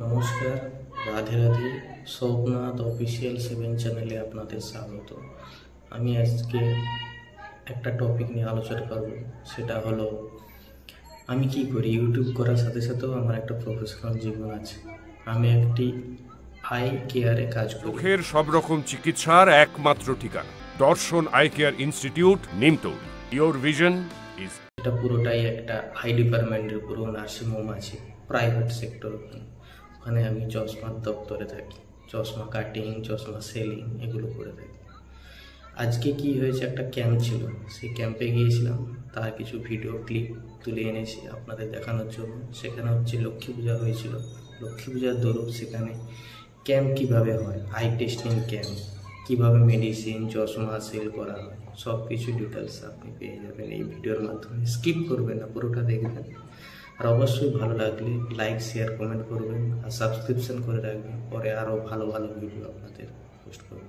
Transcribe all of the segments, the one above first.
নমস্কার, রাধে রাধে। সোমনাথ অফিসিয়াল 7 চ্যানেলে আপনাদের স্বাগত। আমি আজকে একটা টপিক নিয়ে আলোচনা করব, সেটা হলো আমি কি করি। ইউটিউব করার সাথে সাথেও আমার একটা প্রফেশনাল জীবন আছে। আমি একটি আই কেয়ারে কাজ করি। চোখের সব রকম চিকিৎসার একমাত্র ঠিকানা দর্শন eye care institute, Nimtouri. Your vision is. এটা পুরোটাই একটা আই ডিপার্টমেন্টের পুরো নার্সিংহোম আছে, প্রাইভেট সেক্টর। ওখানে আমি চশমার দপ্তরে থাকি, চশমা কাটিং, চশমা সেলিং এগুলো করে থাকি। আজকে কি হয়েছে, একটা ক্যাম্প ছিল, সেই ক্যাম্পে গিয়েছিলাম। তার কিছু ভিডিও ক্লিপ তুলে এনেছি আপনাদের দেখানোর জন্য। সেখানে হচ্ছে লক্ষ্মী পূজা হয়েছিল। লক্ষ্মী পূজার দরুন সেখানে ক্যাম্প কিভাবে হয়, আই টেস্টিং ক্যাম্প, কিভাবে মেডিসিন, চশমা সেল করা হয়, সব কিছু ডিটেলস আপনি পেয়ে যাবেন এই ভিডিওর মাধ্যমে। স্কিপ করবেন না, পুরোটা দেখবেন। আর অবশ্যই ভালো লাগলে লাইক, শেয়ার, কমেন্ট করবেন আর সাবস্ক্রিপশন করে রাখবেন। পরে আরও ভালো ভালো ভিডিও আপনাদের পোস্ট করবেন।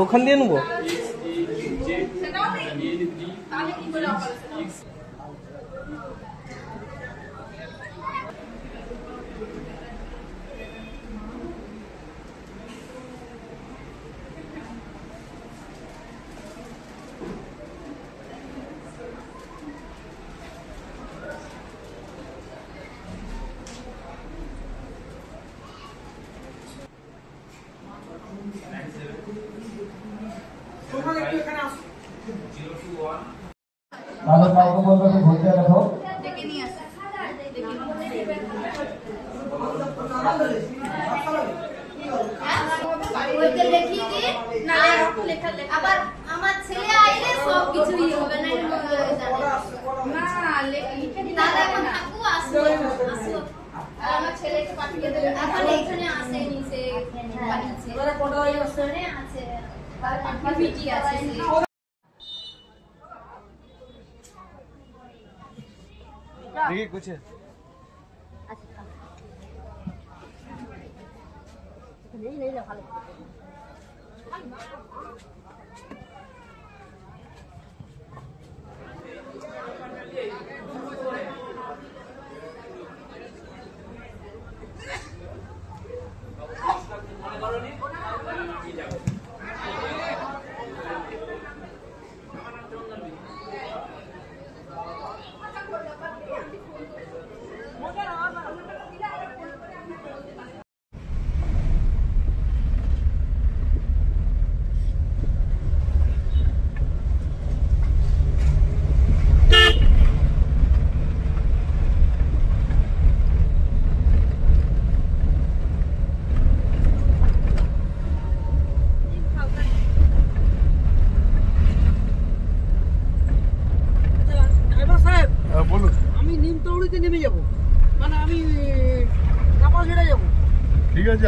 ওখান দিয়ে নেবো। তাহলে কাউকে বলবো তো ঘুরতে দেখো। আবার আমার ছেলে আইলে সব কিছুই হবে না। দাদা এখন থাকবো, আসবো আসবো। আর আমার ছেলেকে পাঠিয়ে দেবে। এখন এইখানে আসেনি, সে পাঠিয়েছে আছে, অ্যাক্টিভিটি আছে। দেখি कुछ नहीं ভালো। আমি নিমতৌড়িতে নেমে যাব, মানে আমি কাপাসিয়া যাব। ঠিক আছে,